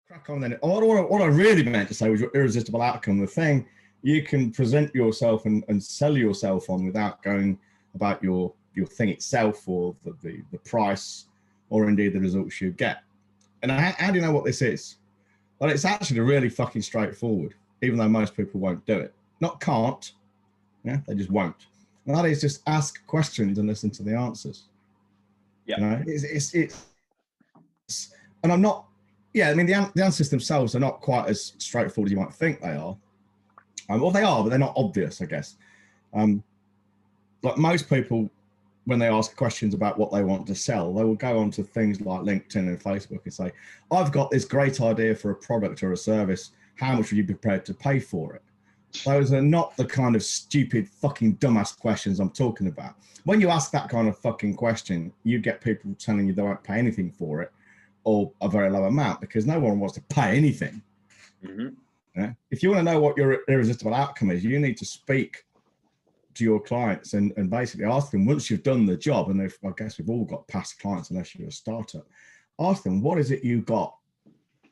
crack on then. What I really meant to say was your irresistible outcome, the thing you can present yourself and sell yourself on without going about your thing itself or the price or indeed the results you get. And how do you know what this is? Well, it's actually really fucking straightforward, even though most people won't do it. Not can't, yeah, they just won't. And that is just ask questions and listen to the answers. Yeah. You know, it's and I'm not, yeah, I mean, the answers themselves are not quite as straightforward as you might think they are. Well, they are, but they're not obvious, I guess. Like most people, when they ask questions about what they want to sell, they will go onto things like LinkedIn and Facebook and say, I've got this great idea for a product or a service. How much would you be prepared to pay for it? Those are not the kind of stupid fucking dumbass questions I'm talking about. When you ask that kind of fucking question, you get people telling you they won't pay anything for it or a very low amount because no one wants to pay anything. Mm-hmm. Yeah? If you want to know what your irresistible outcome is, you need to speak to your clients and basically ask them, once you've done the job, and I guess we've all got past clients unless you're a startup, ask them, what is it you got?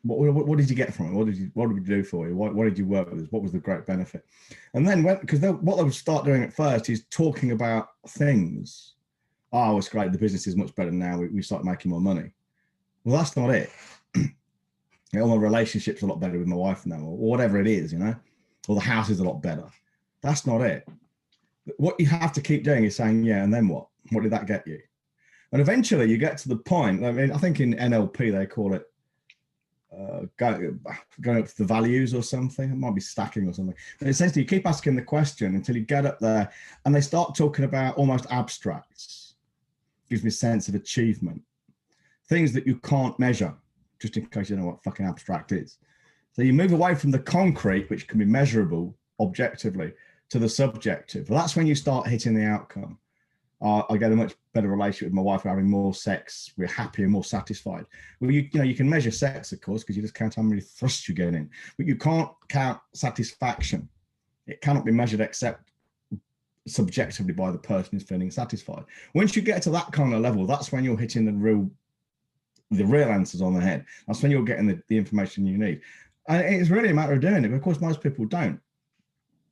What did you get from it? What did we do for you? What did you work with? What was the great benefit? And then because what they would start doing at first is talking about things. Oh, it's great. The business is much better now. We start making more money. Well, that's not it. You know, my relationship's a lot better with my wife now, or whatever it is, you know, or the house is a lot better. That's not it. What you have to keep doing is saying, yeah, and then what? What did that get you? And eventually you get to the point, I mean, I think in NLP, they call it going up to the values or something. It might be stacking or something. But essentially you keep asking the question until you get up there and they start talking about almost abstracts. Gives me a sense of achievement. Things that you can't measure, just in case you don't know what fucking abstract is. So you move away from the concrete, which can be measurable objectively, to the subjective. Well, that's when you start hitting the outcome. I get a much better relationship with my wife. We're having more sex. We're happier, more satisfied. Well, you know, you can measure sex, of course, because you just count how many thrusts you get in. But you can't count satisfaction. It cannot be measured except subjectively by the person who's feeling satisfied. Once you get to that kind of level, that's when you're hitting the real answers on the head. That's when you're getting the information you need. And it's really a matter of doing it. But of course, most people don't.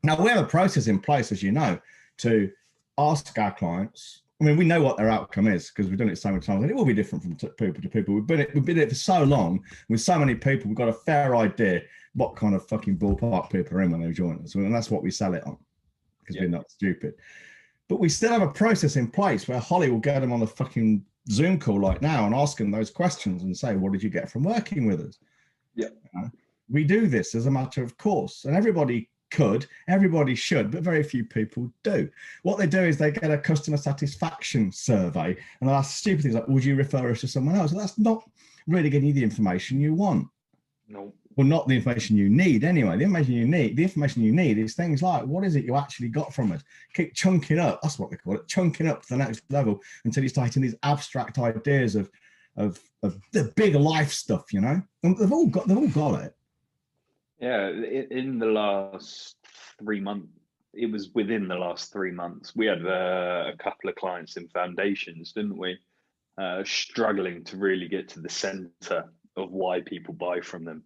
Now, we have a process in place, as you know, to ask our clients. I mean, we know what their outcome is because we've done it so many times, and it will be different from people to people. We've been it for so long with so many people. We've got a fair idea what kind of fucking ballpark people are in when they join us, and that's what we sell it on because we're not stupid. But we still have a process in place where Holly will get them on a fucking Zoom call like now and ask them those questions and say, "What did you get from working with us?" Yeah, we do this as a matter of course, and everybody should, but very few people do. What they do is they get a customer satisfaction survey and they'll ask stupid things like, would you refer us to someone else? Well, that's not really getting you the information you want. No. Well, not the information you need anyway. The information you need is things like, what is it you actually got from us? Keep chunking up. That's what they call it. Chunking up to the next level until you start hitting these abstract ideas of the big life stuff, you know, and they've all got it. Yeah, in the last 3 months, it was within the last 3 months, we had a couple of clients in foundations, didn't we? Struggling to really get to the center of why people buy from them.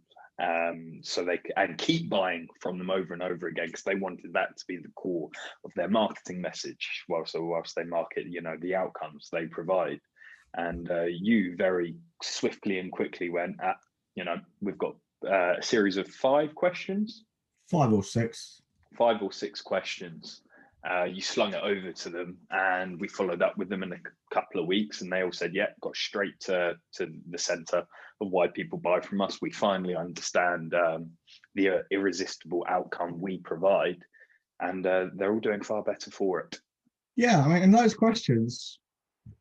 So they and keep buying from them over and over again because they wanted that to be the core of their marketing message whilst they market, you know, the outcomes they provide. And you very swiftly and quickly went, you know, we've got a series of 5 questions. 5 or 6. 5 or 6 questions. You slung it over to them and we followed up with them in a couple of weeks and they all said, yeah, got straight to the center of why people buy from us. We finally understand the irresistible outcome we provide and they're all doing far better for it. Yeah, I mean, in those questions,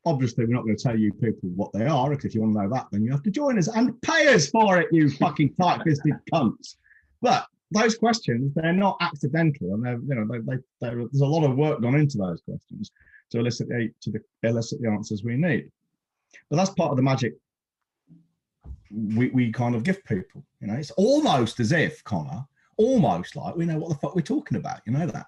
obviously, we're not going to tell you people what they are, because if you want to know that, then you have to join us and pay us for it, you fucking tight-fisted cunts. But those questions, they're not accidental, and there's a lot of work gone into those questions to elicit the answers we need. But that's part of the magic we kind of give people. You know, it's almost as if, Connor, almost like we know what the fuck we're talking about. You know that.